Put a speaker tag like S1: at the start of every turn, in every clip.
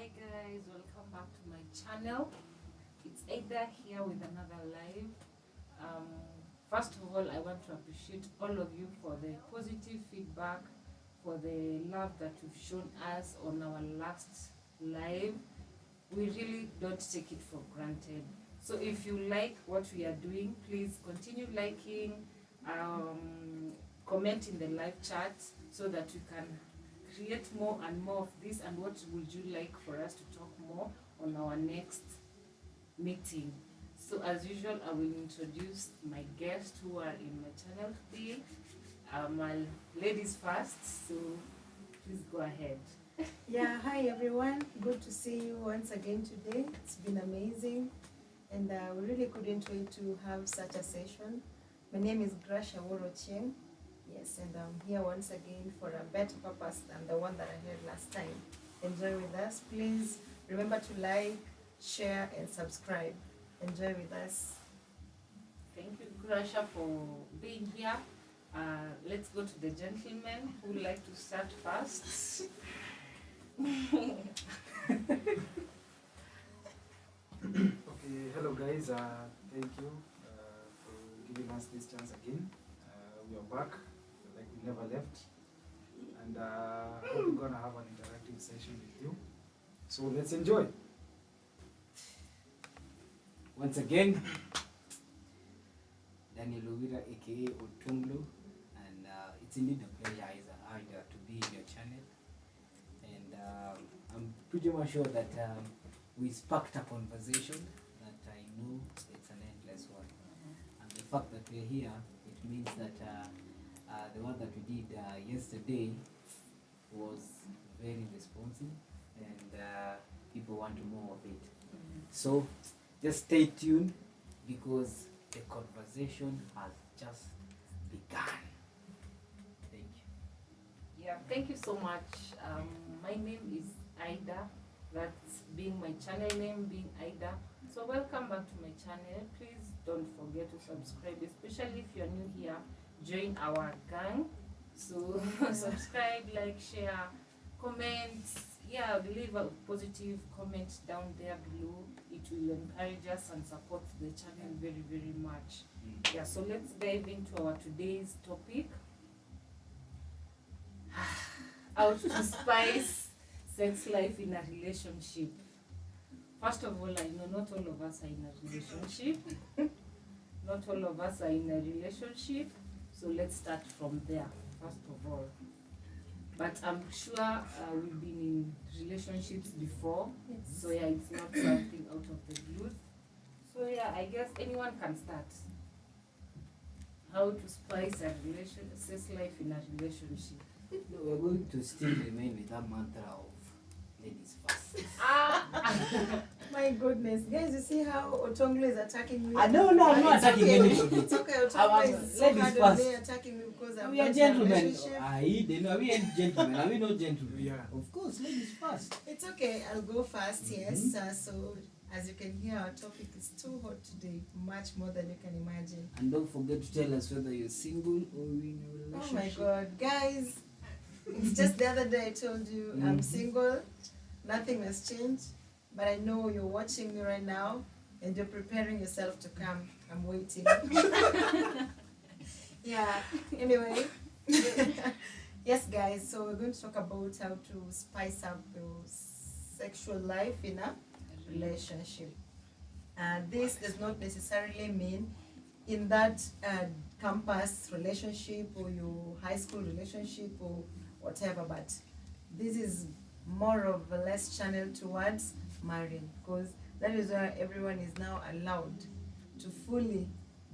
S1: Hi guys, welcome back to my channel. It's Ada here with another live. Um, First of all, I want to appreciate all of you for the positive feedback, for the love that you've shown us on our last live. We really don't take it for granted. So if you like what we are doing, please continue liking, comment in the live chat so that we can create more and more of this. And what would you like for us to talk more on our next meeting? So as usual, I will introduce my guests who are in my channel today. My ladies first, so please go ahead.
S2: Yeah, hi everyone. Good to see you once again today. It's been amazing, and we really couldn't wait to have such a session. My name is Grasha Worocheng. Yes, and I'm here once again for a better purpose than the one that I had last time. Enjoy with us. Please remember to like, share, and subscribe. Enjoy with us.
S1: Thank you, Grasha, for being here. Let's go to the gentlemen who would like to start first.
S3: Okay, hello guys, thank you for giving us this chance again. We are back, like we never left, and hope we're gonna have an interactive session with you. So let's enjoy.
S4: Once again, Daniel Ovira aka Otunglu, and it's indeed a pleasure either to be in your channel, and I'm pretty much sure that we sparked a conversation that I know it's an endless one, and the fact that we're here, it means that the one that we did yesterday was very responsive, and people want more of it. So just stay tuned because the conversation has just begun. Thank you.
S1: Yeah, thank you so much. My name is Ida. That's being my channel name, being Ida. So welcome back to my channel. Please don't forget to subscribe, especially if you're new here. Join our gang. So subscribe, like, share, comment. Yeah, leave a positive comment down there below. It will encourage us and support the channel very, very much. Yeah, so let's dive into our today's topic. How to spice sex life in a relationship. First of all, I know not all of us are in a relationship. Not all of us are in a relationship. So let's start from there, first of all. But I'm sure we've been in relationships before.
S2: Yes.
S1: So yeah, it's not something out of the blue. So yeah, I guess anyone can start. How to spice a sex life in a relationship.
S4: No, we're going to still remain with that mantra of ladies first.
S2: My goodness, guys, you see how Otonglu is attacking me?
S4: No, I'm not
S2: It's
S4: attacking
S2: okay.
S4: anybody.
S2: It's okay,
S4: I'm
S2: Otonglu is so
S4: ladies
S2: hard on
S4: first.
S2: me attacking me because I'm
S4: We are
S2: not in a
S4: gentlemen.
S2: relationship.
S4: Are we gentlemen? Are we not gentlemen?
S3: Yeah.
S4: Of course, ladies first.
S2: It's okay, I'll go first, yes. So, as you can hear, our topic is too hot today, much more than you can imagine.
S4: And don't forget to tell us whether you're single or in a
S2: Oh my
S4: relationship.
S2: God, guys, it's just the other day I told you I'm single, nothing has changed, but I know you're watching me right now and you're preparing yourself to come. I'm waiting. Yeah, anyway. Yes, guys, so we're going to talk about how to spice up your sexual life in a relationship. This does not necessarily mean in that campus relationship or your high school relationship or whatever, but this is more of a less channeled towards marrying, because that is where everyone is now allowed to fully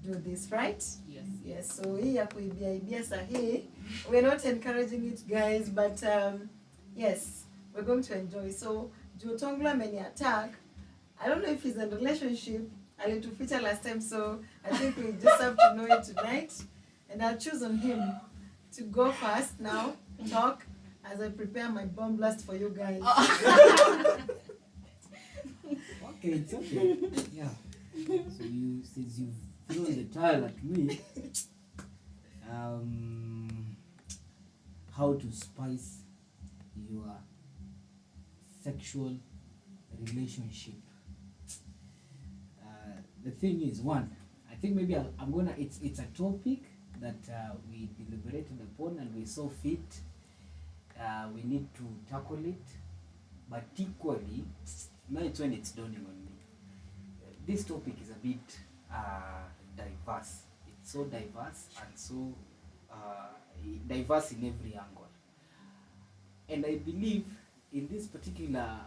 S2: do this, right?
S1: Yes.
S2: Yes, so hii ya kuibia sahi, we're not encouraging it, guys, but yes, we're going to enjoy. So Otonglu many attack. I don't know if he's in a relationship. I let to feature last time, so I think we just have to know it tonight. And I'll choose on him to go first now, talk, as I prepare my bomb blast for you guys.
S4: Okay, it's okay. Yeah. So since you've thrown the tile at me, how to spice your sexual relationship. The thing is, one, I think maybe I'm gonna. It's a topic that we deliberated upon and we saw fit. We need to tackle it, but equally, now it's when it's dawning on me. This topic is a bit diverse. It's so diverse and so diverse in every angle. And I believe in this particular,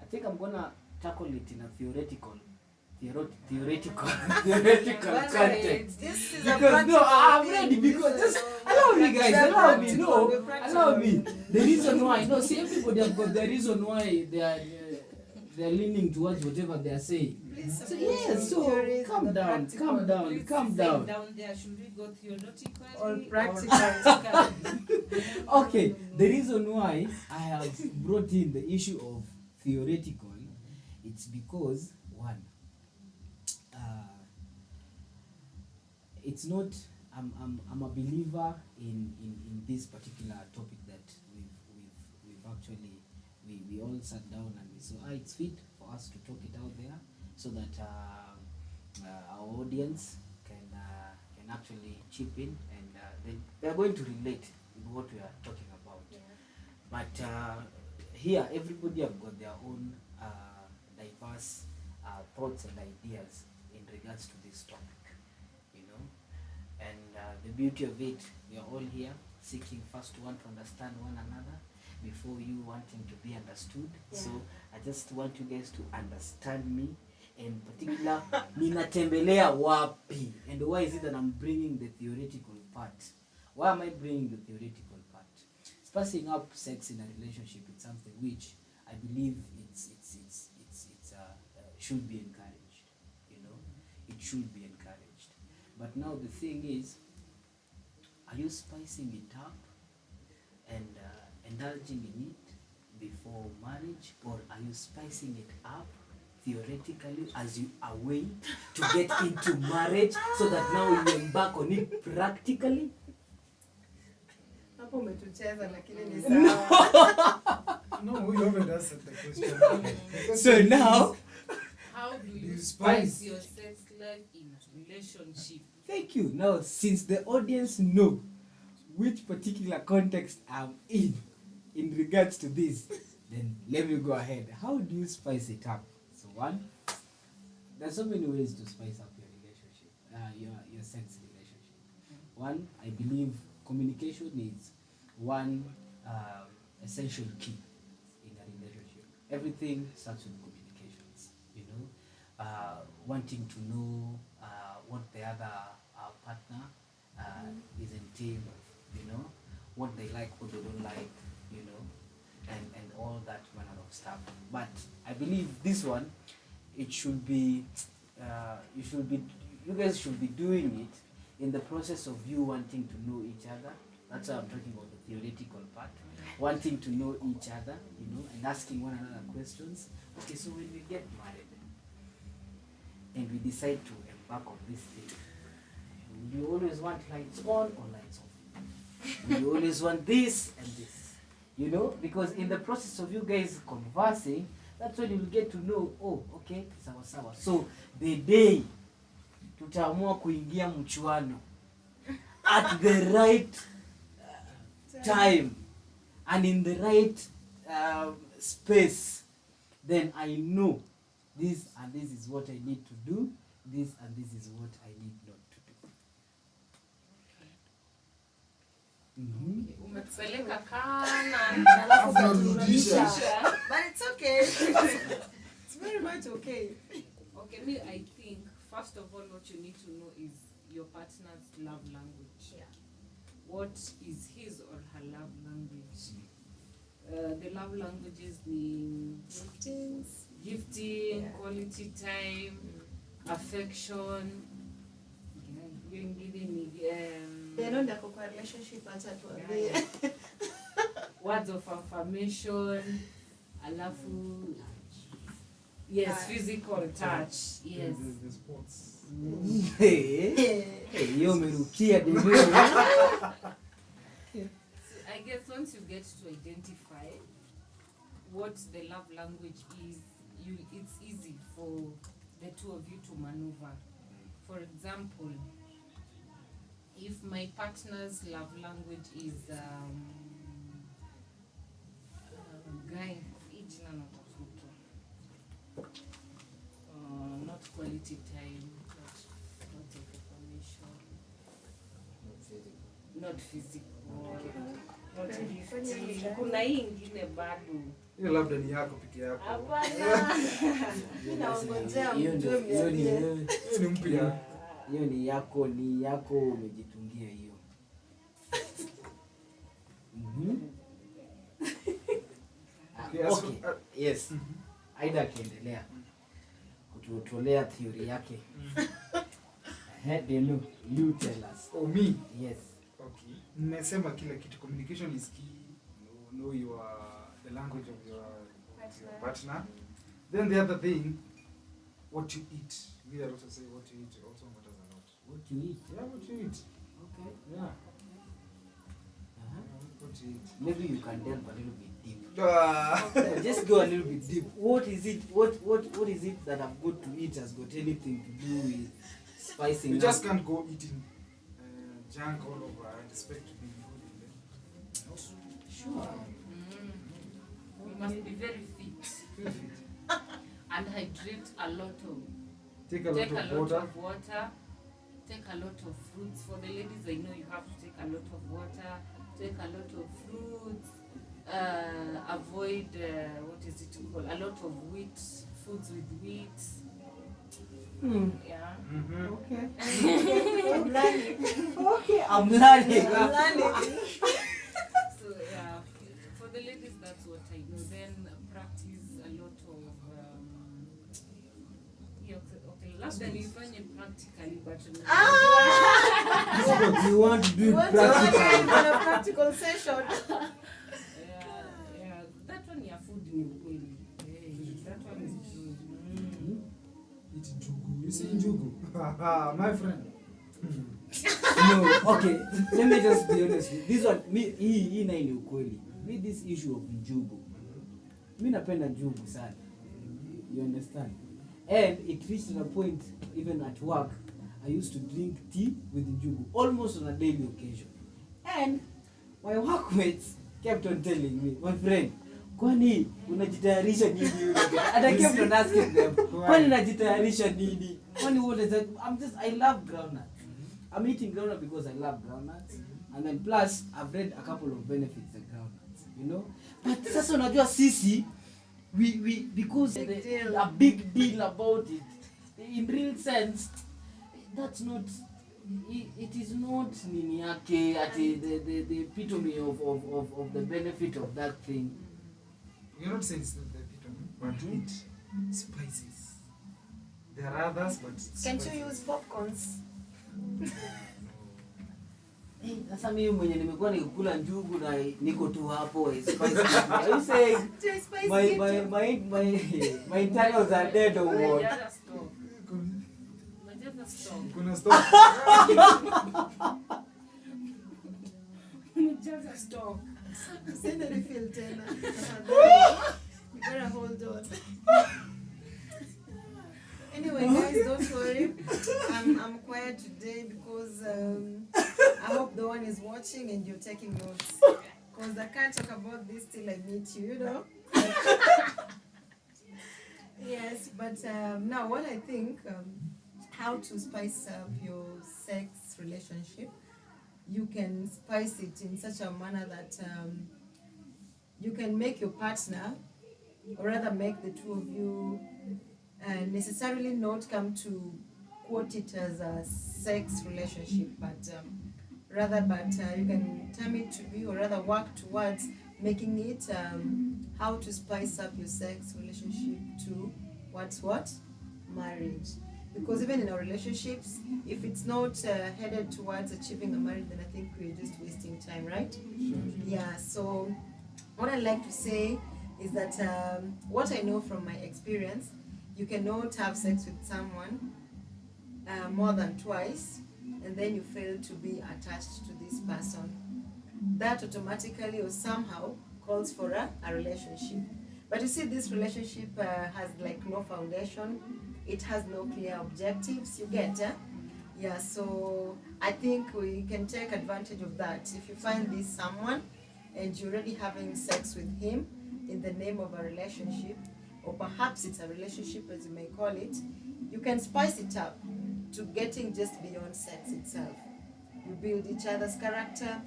S4: I think I'm gonna tackle it in a theoretical context.
S2: This is
S4: Because no, I'm ready. Because just allow me, guys. Allow me. No, allow me. The reason why, no, see, everybody have got the reason why they're leaning towards whatever they are saying. So yes, so calm down.
S1: Down there, should we go theoretically
S2: or
S1: practical?
S4: Okay, the reason why I have brought in the issue of theoretical, it's because one, it's not. I'm a believer in this particular topic that we've actually we all sat down and we saw it's fit for us to talk it out there so that our audience can actually chip in and they're going to relate with what we are talking about.
S1: Yeah.
S4: But here everybody have got their own diverse thoughts and ideas in regards to this topic, you know. And the beauty of it, we are all here seeking first to want to understand one another before you wanting to be understood.
S1: Yeah.
S4: So I just want you guys to understand me, in particular ninatembelea wapi, and why is it that I'm bringing the theoretical part? Why am I bringing the theoretical part? Spicing up sex in a relationship is something which I believe it's should be encouraged. You know, it should be encouraged. But now the thing is, are you spicing it up and indulging in it before marriage, or are you spicing it up theoretically as you await to get into marriage so that now you embark on it practically?
S2: Hapo umetucheza lakini ni sawa.
S3: No, you haven't answered the question.
S4: So now,
S1: How do you
S3: spice
S1: spice your sex life in a relationship?
S4: thank you. Now, since the audience know which particular context I'm in regards to this, then let me go ahead. How do you spice it up? So one, there's so many ways to spice up your relationship, your sex relationship. One, I believe communication is one essential key in a relationship. Everything starts with communications, you know, wanting to know what the other partner is entailed of, you know, what they like, what they don't like, you know, and all that manner of stuff. But I believe this one, it should be, you guys should be doing it in the process of you wanting to know each other. That's why I'm talking about the theoretical part. Wanting to know each other, you know, and asking one another questions. Okay, so when we get married and we decide to embark on this thing, you always want lights on or lights off? You always want this and this, you know, because in the process of you guys conversing, that's when you'll get to know, oh, okay, sawa sawa. So the day tutaamua kuingia mchuano at the right time and in the right space, then I know this and this is what I need to do, this and this is what I need not to do.
S1: Umetupeleka kana
S2: Alafu
S3: Unarudisha.
S2: ukaturudisha. But it's okay. It's very much okay.
S1: Okay, me, I think first of all what you need to know is your partner's love language.
S2: Yeah.
S1: What is his or her love language? The love languages ni gifting,
S2: Yeah.
S1: quality time, affection. Hiyo ingine ni
S2: Ndio ndako kwa relationship acha tuambie.
S1: words of affirmation, alafu yes, physical touch. Yes.
S3: The sports.
S4: Hiyo umerukia demu.
S1: I guess once you get to identify what the love language is, it's easy for the two of you to maneuver. For example, if my partner's love language is guy, not quality time, not information, not physical, not gifting. Kuna hii ingine bado.
S3: Hiyo labda ni yako peke yako.
S1: Hapana.
S2: Naongojea
S4: Hiyo
S2: mjue
S4: hiyo
S2: mjue.
S3: Ni mpya.
S4: hiyo ni yako umejitungia hiyo. Okay. Yes. Aida akiendelea kututolea theory yake. Deno, you tell us.
S3: Oh, me?
S4: Yes.
S3: Okay. Nimesema kila kitu. Communication is key. Know the language of your partner. Then the other thing, what you eat. We are also say what you eat also matters a lot.
S4: What you eat?
S3: Yeah, what you eat.
S4: Okay.
S3: Yeah.
S4: Uh-huh.
S3: What you eat.
S4: Maybe you can delve a little bit deep.
S3: Okay.
S4: Just go a little bit deep. What is it? What is it that I'm good to eat has got anything to do with spicing?
S3: You just can't go eating junk all over and expect to be good in there.
S4: Sure.
S1: We must be very fit and hydrate a lot of.
S3: Take a lot of water.
S1: Take a lot of fruits. For the ladies, I know you have to take a lot of water. Take a lot of fruits. Avoid what is it called? A lot of wheat. Foods with wheat. Yeah.
S3: Mm-hmm.
S4: Okay.
S2: I'm learning.
S4: Okay, I'm learning.
S2: I'm learning.
S1: So yeah, for the ladies, that's what I know. Then practice a lot of. Labda nifanye practically, but
S4: What do you want to do
S2: You want to
S4: practically?
S2: on a practical session.
S1: yeah, that one ya food ni ukweli. That one is true.
S3: Eat njugu. You see njugu? My friend.
S4: No, okay. Let me just be honest. This one, me, hii na ni ukweli. Me this issue of njugu. Mi napenda njugu sana. You understand? And it reached a point, even at work, I used to drink tea with njugu almost on a daily occasion. And my workmates kept on telling me, my friend, kwani unajitayarisha nini? And I kept on asking them, kwani unajitayarisha nini? Kwani what is that? I love groundnuts. I'm eating groundnuts because I love groundnuts. And then plus, I've read a couple of benefits of groundnuts, you know? But sasa unajua sisi, we because a big deal about it, in real sense, that's not, it is not nini yake, the epitome of the benefit of that thing.
S3: You're not saying it's not the epitome, but it spices. There are others, but it's
S2: Can't
S3: spices.
S2: you use popcorns?
S4: Sasa mimi mwenye nimekuwa nikikula njugu na niko tu hapo spice. Are you saying
S2: To spice
S4: my internals are dead or what?
S1: Unajaza stock. Unajaza stock.
S3: Kuna stock.
S1: Unajaza stock.
S2: Send a refill tena. You better hold on. Anyway, guys, don't worry. I'm quiet today because I hope the one is watching and you're taking notes. Because I can't talk about this till I meet you, you know? Yes, but now what I think, how to spice up your sex relationship, you can spice it in such a manner that you can make your partner, or rather make the two of you necessarily not come to quote it as a sex relationship, but you can term it to be, or rather work towards making it how to spice up your sex relationship to what? Marriage. Because even in our relationships, if it's not headed towards achieving a marriage, then I think we're just wasting time, right? Yeah, so what I like to say is that what I know from my experience, you cannot have sex with someone more than twice and then you fail to be attached to this person. That automatically or somehow calls for a relationship. But you see, this relationship has like no foundation. It has no clear objectives. You get, yeah? Yeah, so I think we can take advantage of that. If you find this someone and you're already having sex with him in the name of a relationship, or perhaps it's a relationship as you may call it, you can spice it up to getting just beyond sex itself. You build each other's character,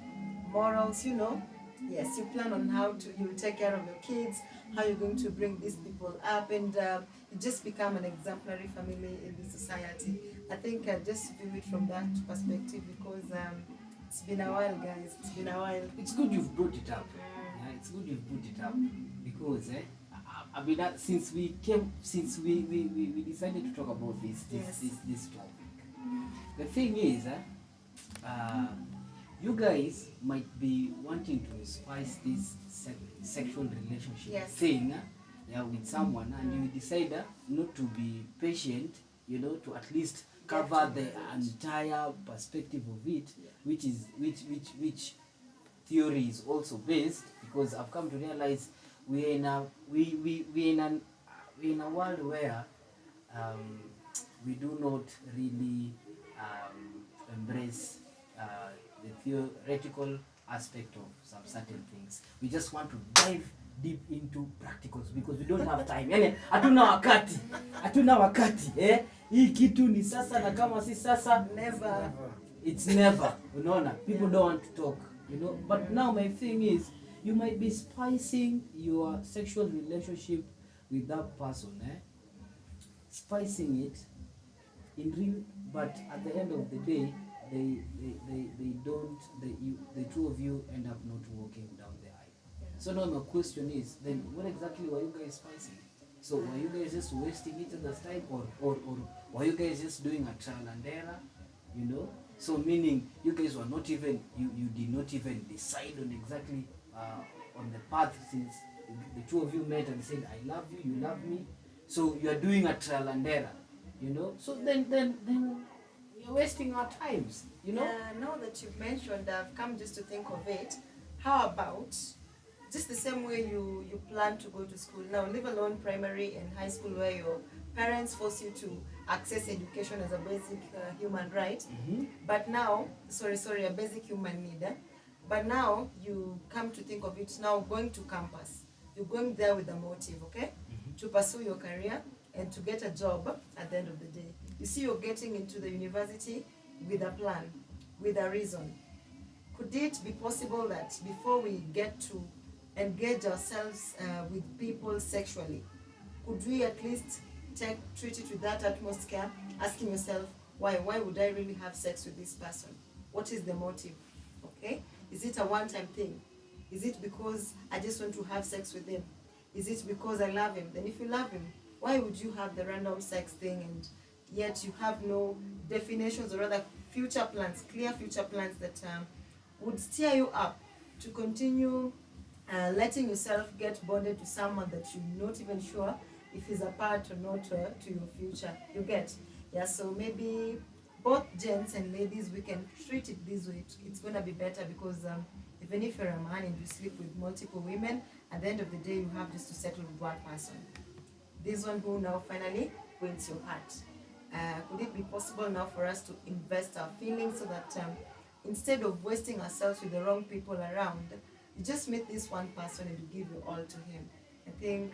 S2: morals, you know. Yes, you plan on how to you take care of your kids, how you're going to bring these people up, and you just become an exemplary family in the society. I think just view it from that perspective because it's been a while, guys. It's been a while.
S4: It's good you've brought it up. Yeah, it's good you've brought it up because I mean since we decided to talk about this topic. The thing is, you guys might be wanting to spice this sexual relationship thing with someone, and you decide not to be patient, you know, to at least cover the entire perspective of it, which theory is also based, because I've come to realize we're in a world where we do not really embrace the theoretical aspect of some certain things. We just want to dive deep into practicals because we don't have time. Yani hatuna wakati hii kitu ni sasa, na kama si sasa
S2: Never.
S4: It's never. Unaona, people don't want to talk, you know. But now my thing is, you might be spicing your sexual relationship with that person, spicing it in real, but at the end of the day, the two of you end up not walking down the aisle. So now my question is, then what exactly were you guys spicing? So were you guys just wasting each other's time, or were you guys just doing a trial and error, you know? So meaning you guys were not even, you did not even decide on exactly on the path, since the two of you met and said, I love you, you love me. So you are doing a trial and error, you know? So then you're wasting our times, you know?
S2: Now that you've mentioned, I've come just to think of it. How about just the same way you plan to go to school now, leave alone primary and high school where your parents force you to access education as a basic human right, but now, a basic human need. But now you come to think of it, now going to campus, you're going there with a motive, okay, to pursue your career and to get a job at the end of the day. You see, you're getting into the university with a plan, with a reason. Could it be possible that before we get to engage ourselves with people sexually, could we at least treat it with that utmost care, asking yourself, why would I really have sex with this person? What is the motive? Okay? Is it a one-time thing? Is it because I just want to have sex with him? Is it because I love him? Then if you love him, why would you have the random sex thing, and yet you have no definitions, or rather future plans, clear future plans that would steer you up to continue letting yourself get bonded to someone that you're not even sure if he's a part or not to your future. You get? Yeah, so maybe both gents and ladies, we can treat it this way. It's going to be better because even if you're a man and you sleep with multiple women, at the end of the day, you have just to settle with one person. This one who now finally wins your heart. Could it be possible now for us to invest our feelings so that instead of wasting ourselves with the wrong people around, you just meet this one person and you give your all to him? I think,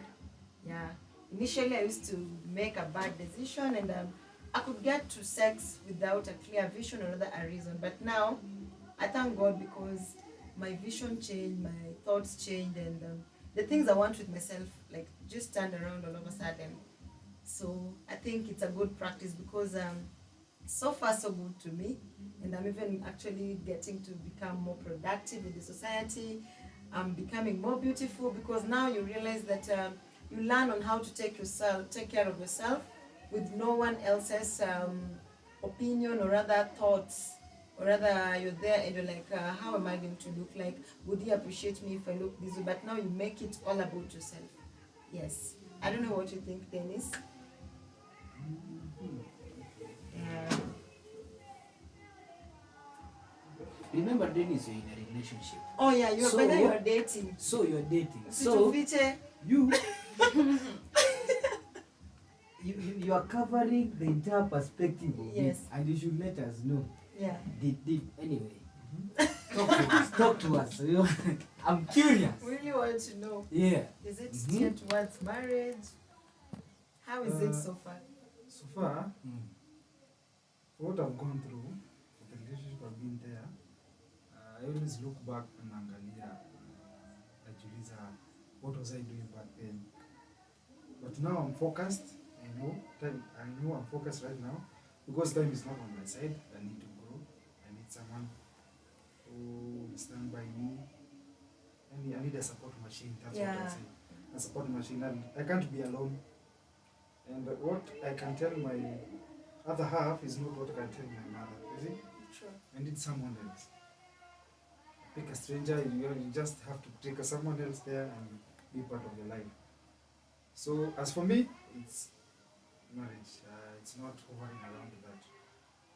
S2: yeah, initially I used to make a bad decision, and I could get to sex without a clear vision or rather a reason. But now, I thank God because my vision changed, my thoughts changed, and the things I want with myself like just turned around all of a sudden. So I think it's a good practice because so far so good to me, and I'm even actually getting to become more productive in the society. I'm becoming more beautiful because now you realize that you learn on how to take care of yourself with no one else's opinion or rather thoughts, or rather you're there and you're like, how am I going to look like? Would he appreciate me if I look this way? But now you make it all about yourself. Yes. I don't know what you think, Dennis.
S4: Remember, Dennis, you're in a relationship.
S2: Oh yeah, you're dating.
S4: So you're dating.
S2: So
S4: you You are covering the entire perspective of
S2: Yes.
S4: it, and you should let us know.
S2: Yeah.
S4: Anyway, talk to us. I'm curious.
S2: Really want to know.
S4: Yeah.
S2: Is it
S4: Mhm.
S2: steered towards marriage? How is it so far?
S3: So far,
S4: Mm.
S3: for what I've gone through, for the relationship I've been there, I always look back and angalia, najiuliza, what was I doing back then? But now I'm focused. I know I'm focused right now because time is not on my side. I need to grow. I need someone who will stand by me. I need a support machine. That's what I say. A support machine. And I can't be alone. And what I can tell my other half is not what I can tell my mother. You see?
S2: True.
S3: I need someone else. Pick a stranger. You just have to take someone else there and be part of your life. So as for me, it's marriage. It's not hovering around that.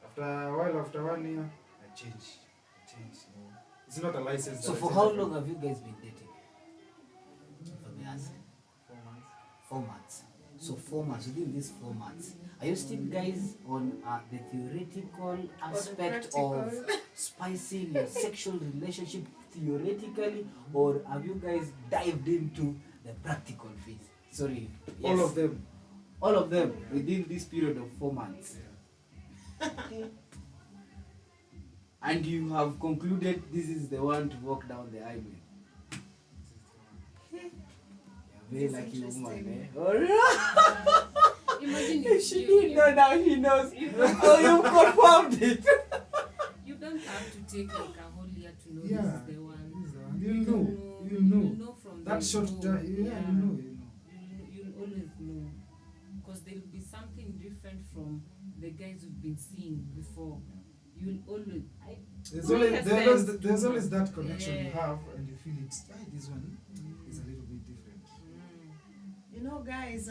S3: After a while, after 1 year, I change. It's not a license.
S4: So
S3: that I
S4: for
S3: change
S4: how
S3: every-
S4: long have you guys been dating? If I may ask.
S3: 4 months.
S4: 4 months. So 4 months. Within these 4 months, are you still guys on the theoretical aspect of spicing your sexual relationship theoretically, or have you guys dived into the practical phase? Sorry. Yes.
S3: All of them.
S4: All of them within this period of 4 months. And you have concluded this is the one to walk down the aisle with. You're a very
S2: This is
S4: lucky woman,
S2: interesting.
S4: eh? Alright.
S1: Imagine
S4: If she didn't know, now she knows. Oh, you confirmed it.
S1: You don't have to take like a whole year to know
S3: Yeah.
S1: this is the one.
S3: This is the one.
S1: You
S3: You'll
S1: can
S3: know.
S1: You'll know from
S3: That
S1: the
S3: short
S1: go.
S3: time. Yeah, you know.
S1: You'll always know. Because there'll be something different from the guys you've been seeing before. You'll always.
S3: There's always that connection you
S1: Yeah.
S3: have, and you feel it. This one is a little bit different.
S2: You know, guys,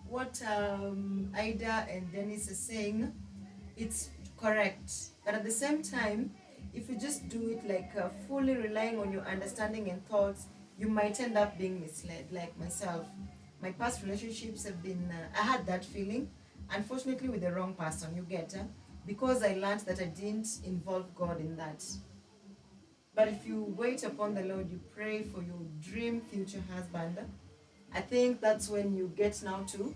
S2: what Ida and Dennis is saying, it's correct. But at the same time, if you just do it like fully relying on your understanding and thoughts, you might end up being misled. Like myself, my past relationships have been, I had that feeling, unfortunately with the wrong person, you get, because I learned that I didn't involve God in that. But if you wait upon the Lord, you pray for your dream future husband, I think that's when you get now to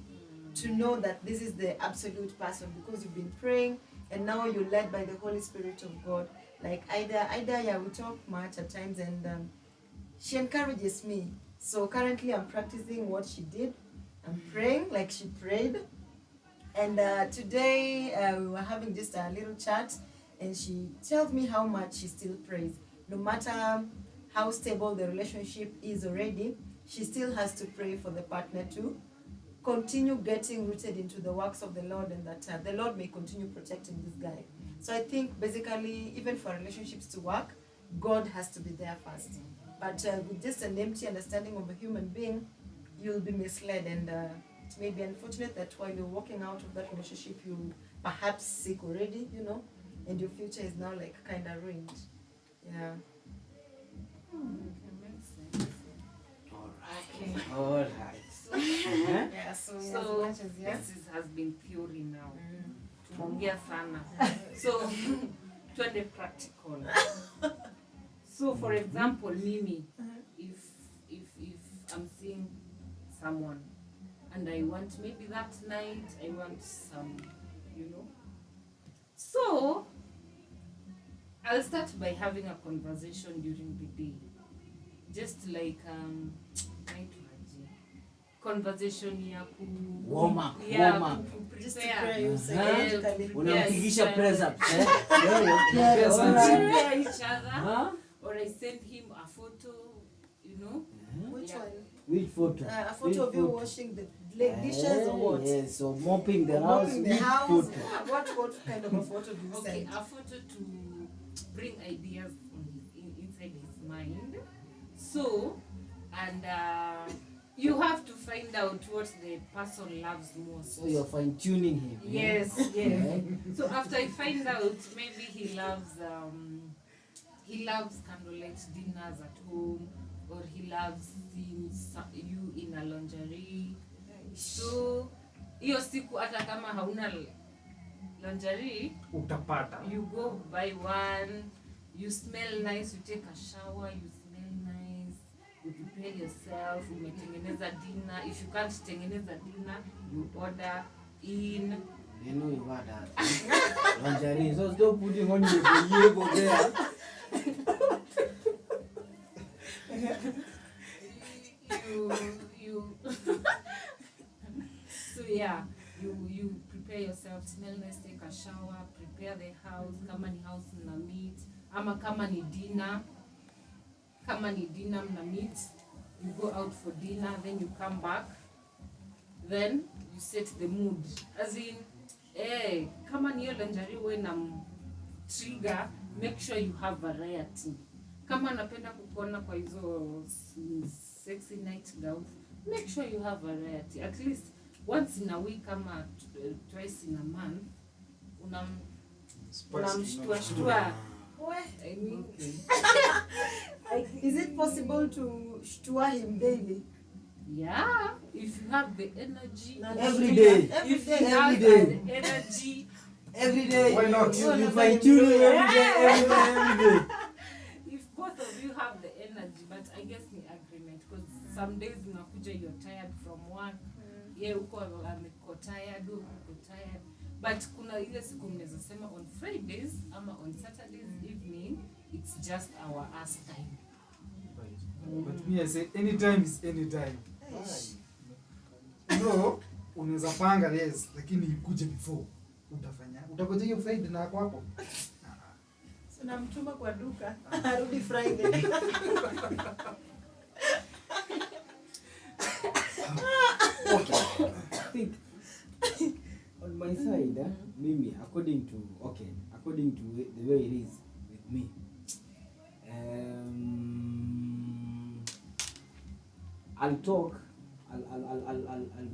S2: know that this is the absolute person, because you've been praying and now you're led by the Holy Spirit of God. Like Ida, yeah, we talk much at times, and she encourages me. So currently I'm practicing what she did. I'm praying like she prayed. And today we were having just a little chat, and she tells me how much she still prays. No matter how stable the relationship is already, she still has to pray for the partner to continue getting rooted into the works of the Lord, and that the Lord may continue protecting this guy. So I think basically, even for relationships to work, God has to be there first. But with just an empty understanding of a human being, you'll be misled, and it may be unfortunate that while you're walking out of that relationship, you perhaps sick already, and your future is now like kind of ruined. Yeah.
S1: Okay, makes sense. Okay.
S4: Alright.
S2: Yeah, so as
S1: So
S2: much as, yeah.
S1: this has been theory now.
S2: Mm.
S1: Tumeongea sana. So twende practical. So for example, mimi, if I'm seeing someone and I want, maybe that night I want some, So I'll start by having a conversation during the day. Just like naitwaje? Conversation ya ku
S4: Warm up.
S2: Just to
S1: prepare.
S2: pray, you
S4: Uh-huh.
S2: psychologically.
S4: Unampigisha
S1: Yes.
S4: press ups, eh?
S3: Yes,
S1: Prepare each other.
S4: Huh?
S1: Or I send him a photo,
S2: Which
S1: Yeah.
S2: one?
S4: Which photo?
S2: A photo of you washing the dishes or what?
S4: Yes, so mopping the
S2: Or
S4: house.
S2: mopping the
S4: Which
S2: house.
S4: photo?
S2: What kind of a photo do you
S1: Okay,
S2: send?
S1: a photo to bring ideas inside his mind. So, and you have to find out what the person loves most.
S4: So you're fine tuning him.
S1: Yes, yes.
S4: Right?
S1: So after I find out, maybe he loves candlelight dinners at home, or he loves seeing you in a lingerie, So hiyo siku hata kama hauna lingerie
S3: utapata.
S1: you go buy one, you smell nice, you take a shower, you smell nice, you prepare yourself, umetengeneza dinner. If you can't tengeneza dinner, you order in.
S4: They know you got that. Lingerie, so stop putting on your ego there.
S1: you so yeah, you prepare yourself, smell nice, take a shower, prepare the house. Kama ni house mna meet, ama kama ni dinner mna meet, you go out for dinner, then you come back, then you set the mood, as in kama ni hiyo lingerie wewe na trigger, make sure you have variety. Kama napenda kukuona kwa hizo sexy night gowns, make sure you have variety. At least once in a week ama twice in a month unamshtua. I mean,
S2: Is it possible to shtua him daily?
S1: yeah, if you have the energy.
S4: Every day.
S1: If you
S2: Every
S1: have
S4: day.
S1: the energy.
S4: Every day.
S3: Why not?
S4: You fine tune every day.
S1: If both of you have the energy, but I guess ni agreement, because some days unakuja you're tired from work, uko ameko tired, uko tired, but kuna ile siku mnaweza sema on Fridays ama on Saturdays evening, it's just our us time.
S3: But me I say anytime is anytime. No, unaweza panga yes, lakini ikuje before. Utakoje hiyo Friday na kwako?
S2: So namtuma kwa duka, arudi Friday.
S4: Okay. I think on my side, Mimi, according to the way it is with me, I'll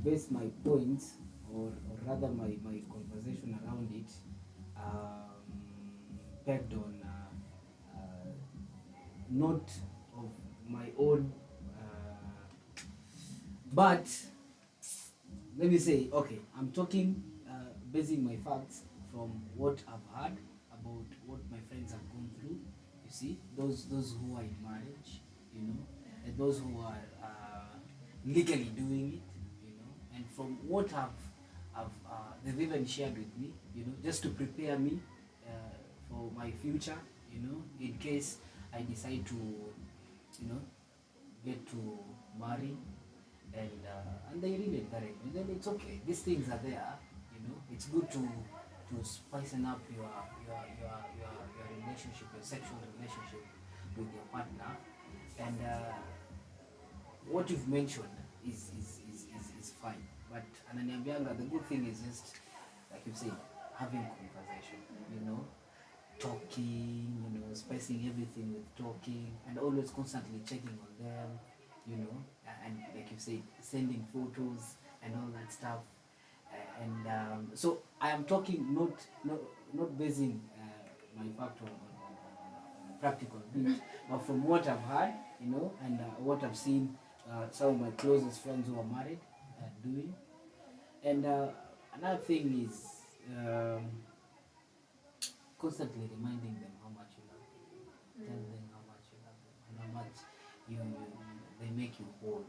S4: base my points, or rather my conversation around it, pegged on not of my own, but let me say, okay, I'm talking, basing my facts from what I've heard about what my friends have gone through. You see, those who are in marriage, you know, and those who are legally doing it, you know, and from what they've even shared with me, you know, just to prepare me for my future, you know, in case I decide to, you know, get to marry, and they really encourage me. Then it's okay. These things are there, you know. It's good to spicing up your relationship, your sexual relationship with your partner, and what you've mentioned is fine. But ananiambianga, the good thing is just like you say, having conversation, you know, talking, you know, spicing everything with talking, and always constantly checking on them, you know, and like you say, sending photos and all that stuff. So I am talking not basing my fact on practical bit, but from what I've heard, you know, and what I've seen some of my closest friends who are married doing. And another thing is constantly reminding them how much you love them, telling them how much you love them, and how much they make you whole.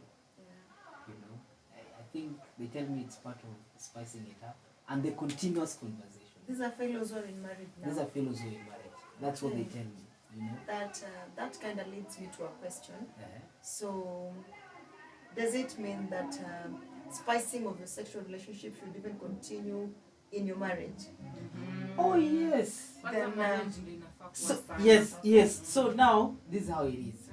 S4: You know, I think they tell me it's part of spicing it up, and the continuous conversation.
S2: These are fellows who are in marriage now.
S4: These are fellows who are in marriage. That's what they tell me. You know.
S2: That kind of leads me to a question.
S4: Uh-huh.
S2: So, does it mean that spicing of your sexual relationship should even continue in your marriage?
S4: Oh yes.
S2: Then,
S4: Yes. So now this is how it is.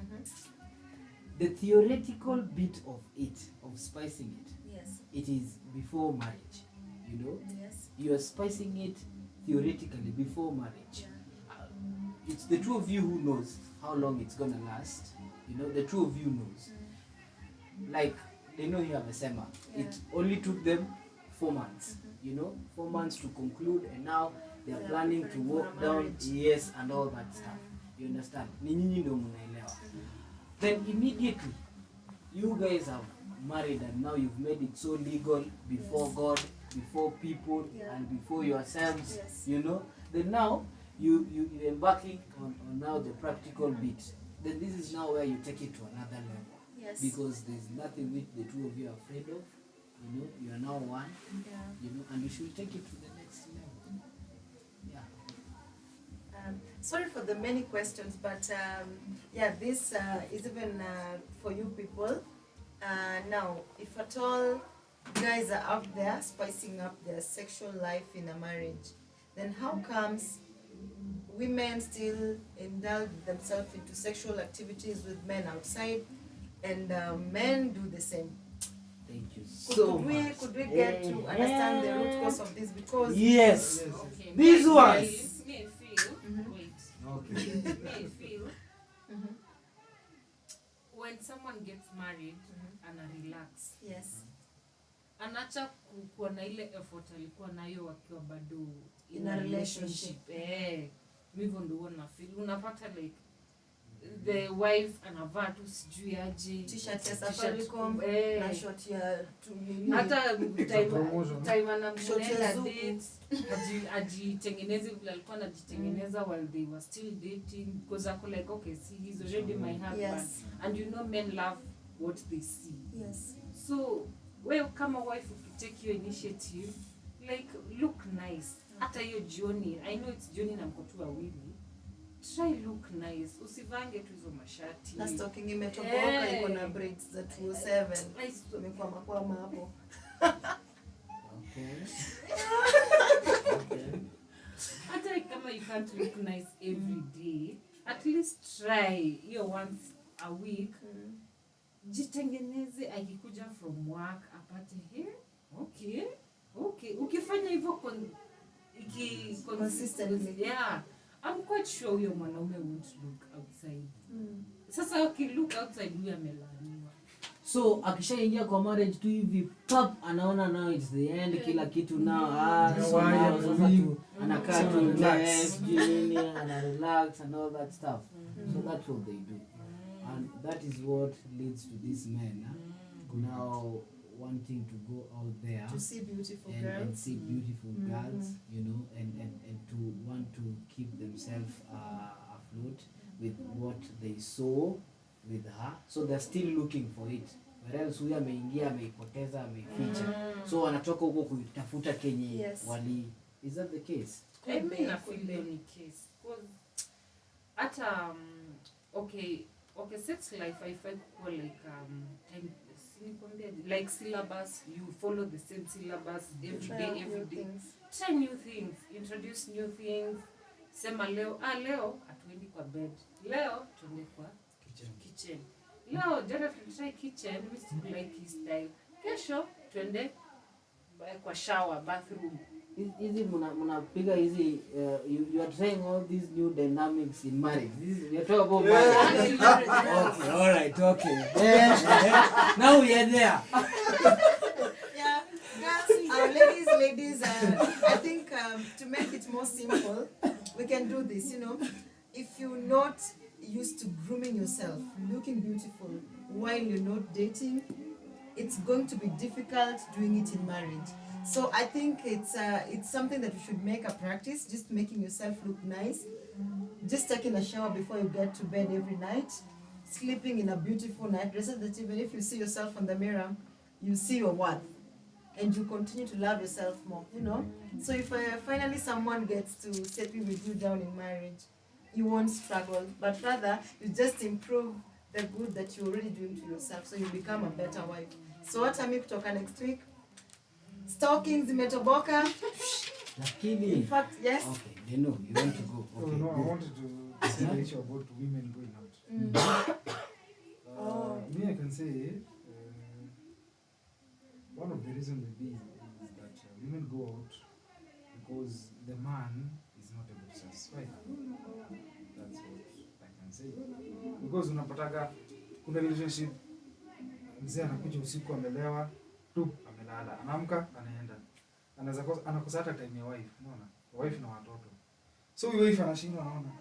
S4: The theoretical bit of it, of spicing it,
S2: Yes.
S4: it is before marriage. You know,
S2: Yes.
S4: you are spicing it theoretically before marriage.
S2: Yeah.
S4: It's the two of you who knows how long it's gonna last. You know, the two of you knows. Like they know you have a sema.
S2: Yeah.
S4: It only took them 4 months. You know, 4 months to conclude, and now they are planning to walk
S2: for
S4: down,
S2: marriage.
S4: yes, and all that stuff. You understand? Ni nyinyi ndio mnaelewa. Then immediately you guys have married and now you've made it so legal before
S2: Yes.
S4: God, before people,
S2: Yeah.
S4: and before yourselves,
S2: Yes.
S4: you know, then now you're embarking on now the practical bit. Then this is now where you take it to another level.
S2: Yes.
S4: Because there's nothing which the two of you are afraid of. You know, you are now one,
S2: Yeah.
S4: you know, and you should take it to the next level. Yeah.
S2: Sorry for the many questions, but yeah, this is even for you people. Now, if at all guys are out there spicing up their sexual life in a marriage, then how comes women still indulge themselves into sexual activities with men outside, and men do the same?
S4: Thank you
S2: Could,
S4: so
S2: could we
S4: much.
S2: could we get to understand the root cause of this? Because
S4: Yes.
S3: Yes.
S1: Okay.
S4: These
S1: me,
S4: ones.
S1: Me, I feel.
S2: Mhm.
S1: Wait.
S4: Okay.
S1: Me, I feel.
S2: Mhm.
S1: When someone gets married and relax,
S2: Yes,
S1: anacha kuwa na ile effort alikuwa nayo wakiwa bado
S2: in a relationship.
S1: Hivyo ndio huwa na feel. Unapata like the wife anavaa tu sijui aje
S2: t-shirt ya Safaricom na short ya
S1: hata
S3: Promotion.
S1: time
S2: Short ya
S1: anamshonela
S2: Zuku.
S1: dates ajitengeneze vile alikuwa anajitengeneza while they were still dating because ako like okay see he's already my husband.
S2: Yes.
S1: And you know men love what they see.
S2: Yes.
S1: So wewe kama wife ukitake your initiative like look nice hata hiyo jioni. I know it's jioni na mko tu wawili, try look nice, usivange tu hizo mashati
S2: Na stocking imetoboka iko na braids za 207 imekwama kwama hapo.
S4: Okay.
S1: hata kama you can't look nice every day, at least try hiyo once a week. Jitengeneze, akikuja from work apate here. Okay ukifanya hivyo
S2: Consistently.
S1: yeah, I'm quite sure huyo mwanaume won't look outside. Sasa look outside huyo amelaniwa.
S4: So akishaingia kwa marriage tu hivi pap anaona now it's the end, kila kitu now so now sasa tu anakaa tu relax, nini ana relax and all that stuff. So that's what they do. And that is what leads to these men now wanting to go out there
S2: To see beautiful
S4: and
S2: girls.
S4: see beautiful girls, you know, and to want to keep themselves afloat with what they saw with her. So they're still looking for it. Whereas huyu ameingia ameipoteza ameificha. So wanatoka huko kuitafuta kenye
S2: Yes.
S4: wali. Is that the case?
S1: I mean, I feel the only case. Because at okay, sex life I felt more like time like syllabus. You follow the same syllabus every
S2: Try
S1: day,
S2: out
S1: every
S2: new
S1: day.
S2: things.
S1: Try new things, introduce new things. Sema leo hatuendi kwa bed. Leo tuende kwa kitchen. Leo jana tulitry kitchen, we still like his style. Kesho tuende kwa shower, bathroom.
S4: Hizi mnapiga hizi you are trying all these new dynamics in marriage. This is we are talking about marriage. Okay, all right, okay. Now we are there.
S2: Yeah, girls, ladies, I think to make it more simple, we can do this, you know. If you're not used to grooming yourself, looking beautiful while you're not dating, it's going to be difficult doing it in marriage. So I think it's something that you should make a practice, just making yourself look nice, just taking a shower before you get to bed every night, sleeping in a beautiful night dress that even if you see yourself in the mirror, you see your worth, and you continue to love yourself more, you know. So if finally someone gets to settle with you down in marriage, you won't struggle, but rather you just improve the good that you're already doing to yourself, so you become a better wife. So what time kutoka next week? Stockings zimetoboka.
S4: Lakini.
S2: In fact, yes.
S4: Okay, they know you want to go. Okay.
S3: No, I
S4: go.
S3: wanted to say the issue about women going out. Me, I can say one of the reasons maybe is that women go out because the man is not able to satisfy them. That's what I can say. Because unapataka kuna relationship, mzee anakuja usiku amelewa tu, amelala, anaamka anaenda, anakosa hata time ya wife, unaona, wife na watoto. So huyo wife anashindwa, anaona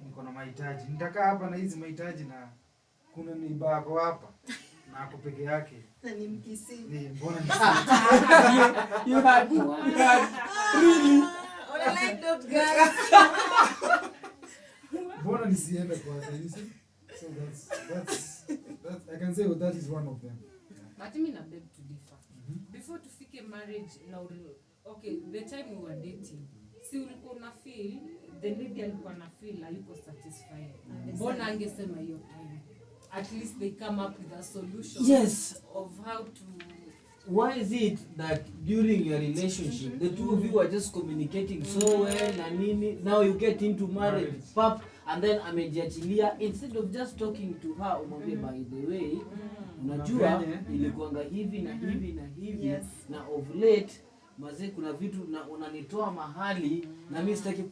S3: niko na mahitaji, nitakaa hapa na hizi mahitaji na kuna neighbor yako hapa na ako peke yake.
S2: Na ni Mkisii.
S3: Mbona
S4: You had really.
S2: On a light note, guys.
S3: mbona nisiende kwake? You see? So that's I can say that is one of them.
S1: But me na beg to differ. Before tufike marriage na okay, the time we were dating, si ulikuwa una feel the lady alikuwa na feel hayuko satisfied. Mbona angesema hiyo time? At least they come up with a solution.
S4: Yes.
S1: Of how to.
S4: Why is it that during your relationship the two of you are just communicating so well na nini, now you get into marriage pap, and then amejiachilia instead of just talking to her umwambie by the way unajua ilikuanga hivi na hivi na hivi.
S2: Yes.
S4: Na of late mazee kuna vitu na unanitoa mahali na mimi sitaki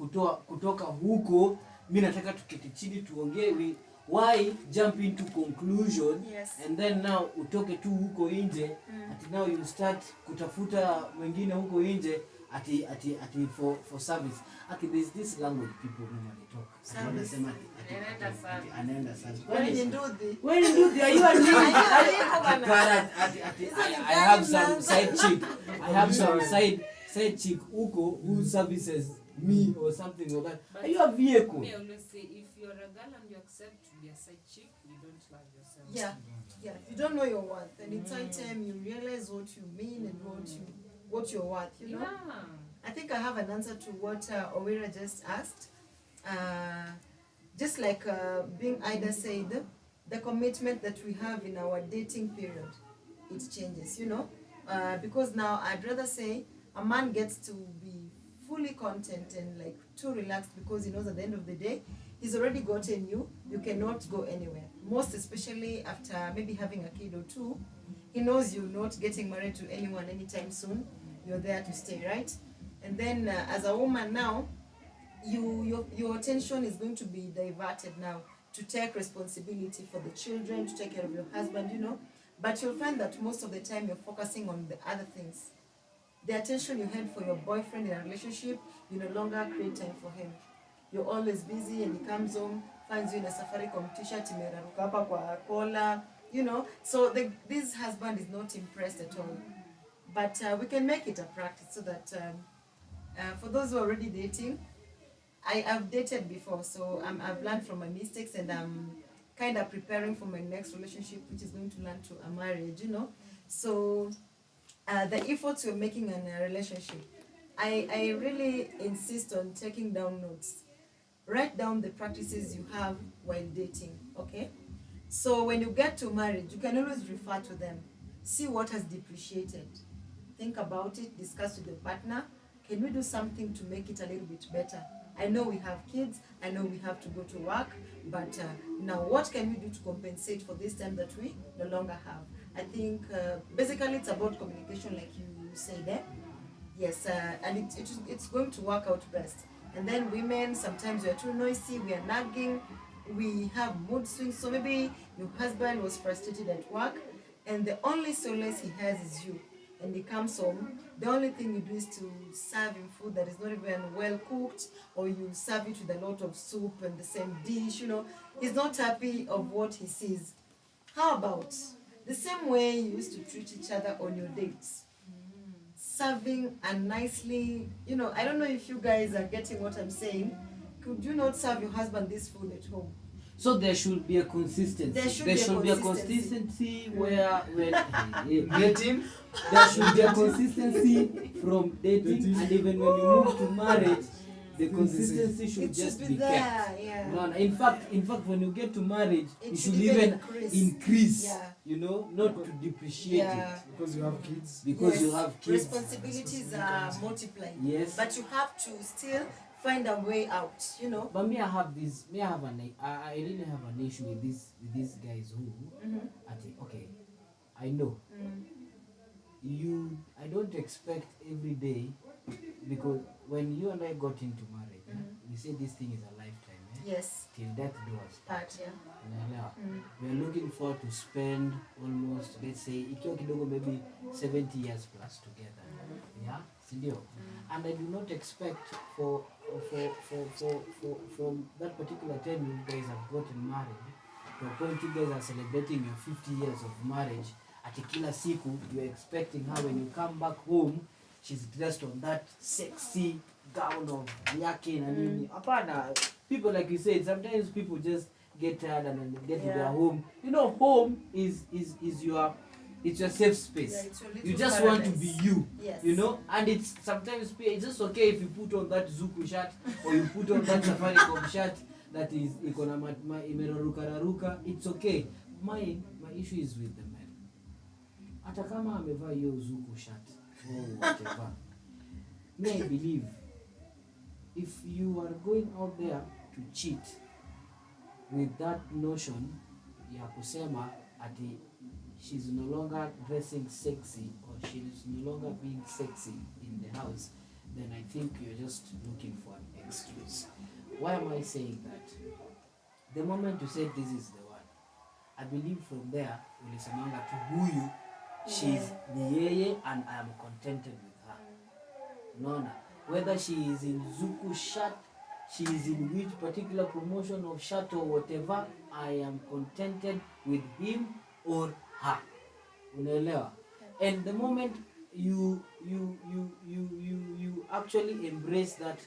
S4: kutoka huko, mimi nataka tuketi chini tuongee. Why jump into conclusion?
S2: Yes.
S4: And then now utoke tu huko nje ati now you start kutafuta mwingine huko nje ati for service. Okay, there's this language people normally talk. Wanasema ati anaenda service.
S2: When you do the
S4: When you do the are you a I have some side chick. I have some side chick huko who services me or something like that.
S1: But
S4: are you a vehicle?
S1: Me always say if you're a girl and you accept to be a side chick, you don't love yourself.
S2: yeah, you don't know your worth, and it's high time you realize what you mean and what you're worth, you know.
S1: Yeah.
S2: I think I have an answer to what Owira just asked. Just like being Ida said, the commitment that we have in our dating period, it changes, you know. Because now I'd rather say a man gets to be fully content and like too relaxed because he knows at the end of the day he's already gotten you cannot go anywhere, most especially after maybe having a kid or two. He knows you're not getting married to anyone anytime soon, you're there to stay, right? And then as a woman now, your attention is going to be diverted now to take responsibility for the children, to take care of your husband, you know. But you'll find that most of the time you're focusing on the other things. The attention you had for your boyfriend in a relationship, you no longer create time for him. You're always busy, and he comes home, finds you in a Safaricom t-shirt, imeraruka hapa kwa collar, you know. So this husband is not impressed at all. But we can make it a practice so that for those who are already dating, I've dated before, so I've learned from my mistakes, and I'm kind of preparing for my next relationship, which is going to lead to a marriage, you know. So the efforts you're making in a relationship, I really insist on taking down notes. Write down the practices you have while dating, okay? So when you get to marriage, you can always refer to them. See what has depreciated. Think about it, discuss with your partner. Can we do something to make it a little bit better? I know we have kids, I know we have to go to work, but now what can we do to compensate for this time that we no longer have? I think basically it's about communication, like you said there. Yes, and it's going to work out best. And then women, sometimes we are too noisy, we are nagging, we have mood swings. So maybe your husband was frustrated at work, and the only solace he has is you. And he comes home, the only thing you do is to serve him food that is not even well cooked, or you serve it with a lot of soup and the same dish, you know. He's not happy of what he sees. How about the same way you used to treat each other on your dates? Serving and nicely, you know, I don't know if you guys are getting what I'm saying. Could you not serve your husband this food at home?
S4: So there should be a consistency. There should be a consistency where dating. There should be a consistency from dating, and even when you move to marriage, the consistency should just be
S2: there,
S4: kept.
S2: yeah.
S4: No, in fact, when you get to marriage,
S2: It
S4: you
S2: should
S4: should even increase.
S2: Yeah.
S4: You know, not to depreciate
S2: Yeah.
S4: it.
S3: Because you have kids.
S4: Because
S2: Yes.
S4: you have kids.
S2: Responsibilities are multiplying.
S4: Yes.
S2: But you have to still find a way out, you know.
S4: But I really have an issue with these guys who, okay, I know. I don't expect every day, because when you and I got into marriage, we say this thing is a lifetime.
S2: Yes.
S4: Till death do us part.
S2: Part, yeah.
S4: Unaelewa? We are looking forward to spend almost, let's say, ikiwa kidogo maybe 70 years plus together. Yeah, sindio? And I do not expect from that particular time you guys have gotten married to a point you guys are celebrating your 50 years of marriage. Ati kila siku you're expecting her when you come back home she's dressed on that sexy gown of yake na nini. Hapana, people like you said, sometimes people just get tired and then they get to their home. You know, home is your, it's your safe space.
S2: Yeah, it's your little
S4: you just
S2: paradise.
S4: want to be you.
S2: Yes.
S4: You know, and it's sometimes it's just okay if you put on that Zuku shirt or you put on that Safaricom shirt that is ikona imeruka. It's okay. My issue is with the men. Hata kama amevaa hiyo Zuku shirt or whatever. May I believe if you are going out there to cheat with that notion ya kusema ati she's no longer dressing sexy or she's no longer being sexy in the house, then I think you're just looking for an excuse. Why am I saying that? The moment you said this is the one, I believe from there ulisemanga to huyu she's ni yeye and I am contented with her. Unaona, whether she is in Zuku shirt, she is in which particular promotion of shirt or whatever, I am contented with him or her. Unaelewa? And the moment you actually embrace that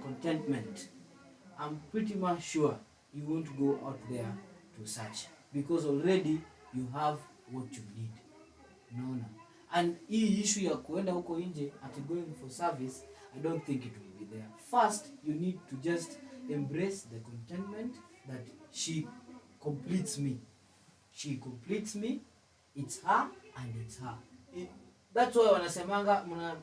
S4: contentment, I'm pretty much sure you won't go out there to search because already you have what you need. Unaona? And hii issue ya kuenda huko nje at going for service, I don't think it will be there. First, you need to just embrace the contentment that she completes me. She completes me. It's her and it's her. That's why wanasemanga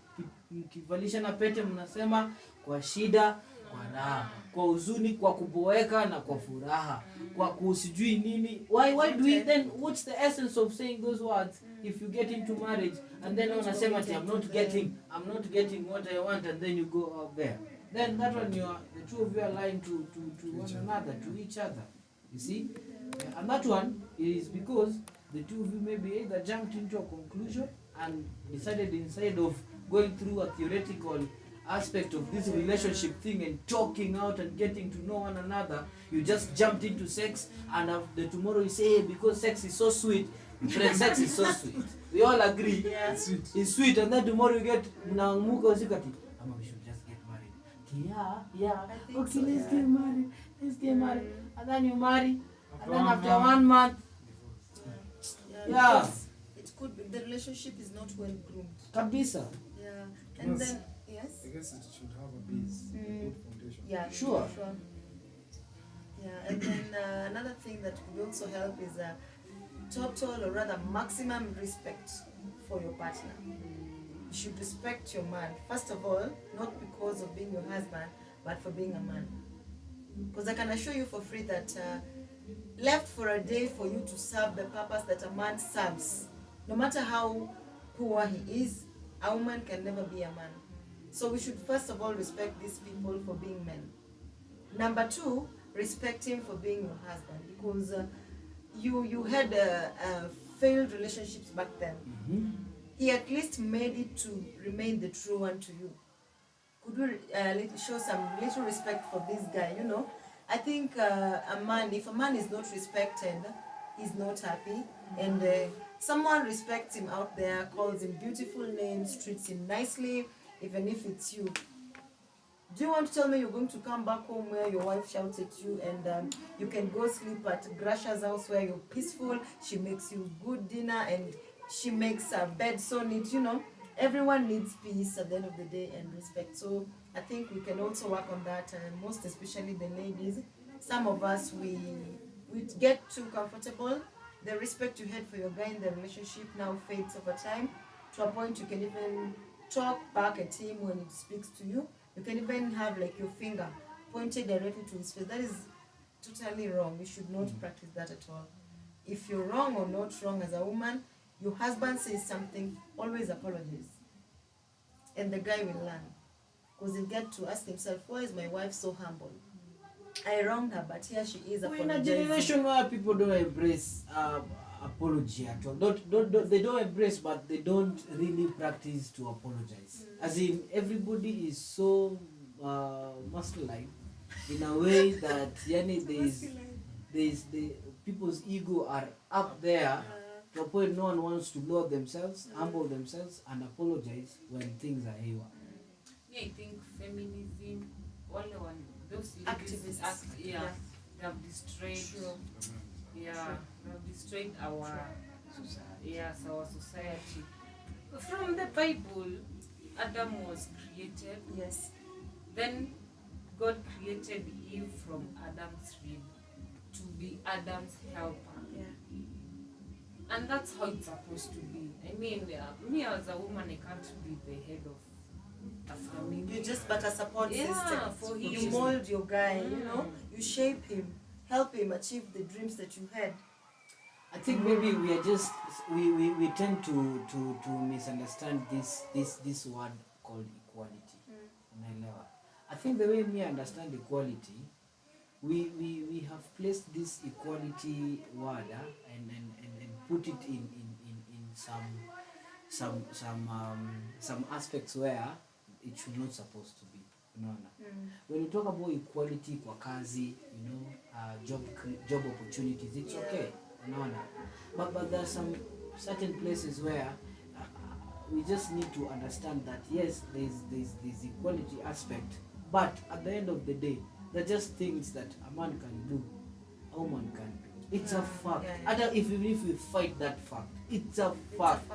S4: mkivalisha na pete mnasema kwa shida, kwa raha, kwa huzuni, kwa kuboeka na kwa furaha, kwa kusijui nini. Why do we then, what's the essence of saying those words if you get into marriage and then unasema I'm not getting what I want and then you go out there? Then that one the two of you are lying to one another, to each other. You see? And that one is because the two of you maybe either jumped into a conclusion and decided instead of going through a theoretical aspect of this relationship thing and talking out and getting to know one another, you just jumped into sex, and after tomorrow you say, hey, because sex is so sweet, friend, sex is so sweet. We all agree, it's sweet, and then tomorrow you get mnamuka usikati, we should just get married. Yeah, okay, let's get married, and then you marry, and then after 1 month,
S2: it could be the relationship is not well groomed.
S4: Kabisa.
S2: Yeah, and then yes.
S3: I guess it should have a base, a good foundation.
S2: Yeah,
S4: Sure.
S2: Yeah, and then another thing that could also help is total or rather maximum respect for your partner. You should respect your man, first of all, not because of being your husband, but for being a man. Because I can assure you for free that left for a day for you to serve the purpose that a man serves, no matter how poor he is, a woman can never be a man. So we should first of all respect these people for being men. Number two, respect him for being your husband, because you had failed relationships back then.
S4: Mm-hmm.
S2: He at least made it to remain the true one to you. Could we show some little respect for this guy? You know, I think if a man is not respected, he's not happy. And someone respects him out there, calls him beautiful names, treats him nicely, even if it's you. Do you want to tell me you're going to come back home where your wife shouts at you and you can go sleep at Grasha's house where you're peaceful, she makes you good dinner and she makes a bed so neat, you know? Everyone needs peace at the end of the day and respect. So I think we can also work on that, and most especially the ladies. Some of us, we get too comfortable. The respect you had for your guy in the relationship now fades over time to a point you can even talk back at him when he speaks to you. You can even have like your finger pointed directly to his face. That is totally wrong. You should not practice that at all. If you're wrong or not wrong as a woman, your husband says something, always apologize. And the guy will learn. Because he'll get to ask himself, why is my wife so humble? I wronged her, but here she is apologizing.
S4: We're in a generation where people don't embrace apology at all. They don't embrace, but they don't really practice to apologize. As in, everybody is so masculine in a way that there is the people's ego are up there to a point no one wants to lower themselves, humble themselves, and apologize when things are haywire.
S1: Me, I think feminism, those ladies
S2: Activists.
S1: they have destroyed. Yeah, they have destroyed our our society. From the Bible, Adam was created.
S2: Yes.
S1: Then God created Eve from Adam's rib to be Adam's helper.
S2: Yeah.
S1: And that's how it's supposed to be. I mean, me as a woman, I can't be the head of a family.
S2: You just but a support system.
S1: For him.
S2: You mold your guy, you know, you shape him, help him achieve the dreams that you had.
S4: I think maybe we are just we tend to misunderstand this word called equality. Unaelewa? I think the way me understand equality, we have placed this equality word and put it in some aspects where it should not supposed to be. Unaona? When you talk about equality kwa kazi, you know, job opportunities, it's okay. Unaona? But there are some certain places where we just need to understand that yes, there's equality aspect, but at the end of the day, they're just things that a man can do, a woman can do. It's a fact. Even if we fight that fact, it's a fact.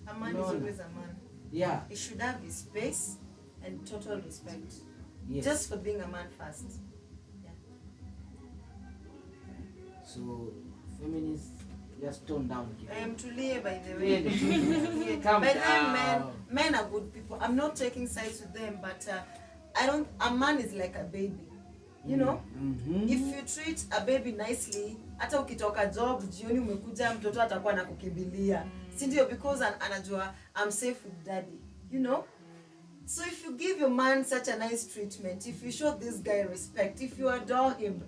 S2: A man is always a man.
S4: Yeah.
S2: He should have his space and total respect.
S4: Yes.
S2: Just for being a man first. Yeah.
S4: So feminists just tone down.
S2: I am Tulie, by the way.
S4: Really? Calm
S2: By
S4: down.
S2: then, men are good people. I'm not taking sides with them, but a man is like a baby. You know? If you treat a baby nicely, hata ukitoka job, jioni umekuja mtoto atakuwa anakukimbilia. Si ndio? Because anajua I'm safe with daddy. You know? So if you give your man such a nice treatment, if you show this guy respect, if you adore him,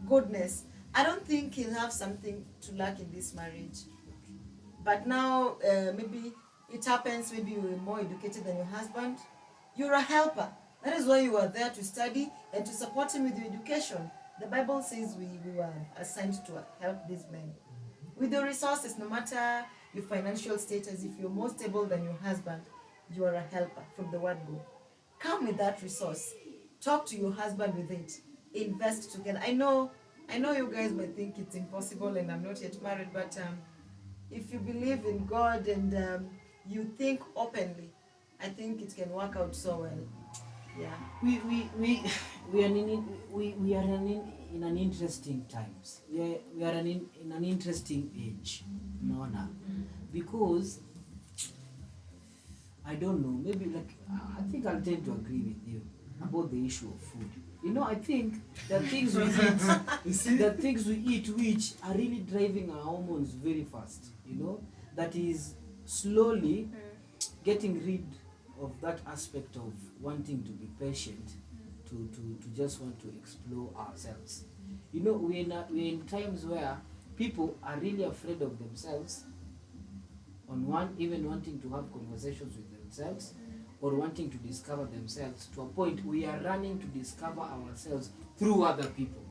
S2: goodness, I don't think he'll have something to lack in this marriage. But now, maybe it happens, maybe you're more educated than your husband. You're a helper. That is why you are there to study and to support him with your education. The Bible says we were assigned to help these men. With your resources, no matter your financial status, if you're more stable than your husband, you are a helper from the word go. Come with that resource. Talk to your husband with it. Invest together. I know you guys might think it's impossible and I'm not yet married, but if you believe in God and you think openly, I think it can work out so well. Yeah.
S4: We are in an interesting times. We are in an interesting age, Nona, because I don't know. Maybe I think I'll tend to agree with you about the issue of food. You know, I think the things we eat, the things we eat, which are really driving our hormones very fast. You know, that is slowly getting rid of that aspect of wanting to be patient, to just want to explore ourselves. You know, we're in times where people are really afraid of themselves. Even wanting to have conversations with themselves, or wanting to discover themselves, to a point we are running to discover ourselves through other people.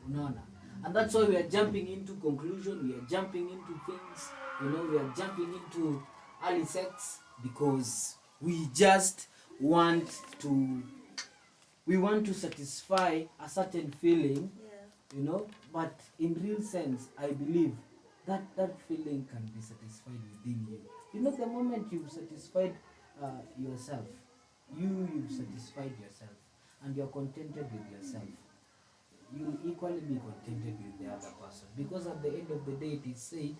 S4: Unaona? And that's why we are jumping into conclusion, we are jumping into things, you know, we are jumping into early sex because we just want to satisfy a certain feeling, you know, but in real sense, I believe that feeling can be satisfied within you. You know, the moment you've satisfied yourself, you've satisfied yourself, and you're contented with yourself, you'll equally be contented with the other person. Because at the end of the day, it is said,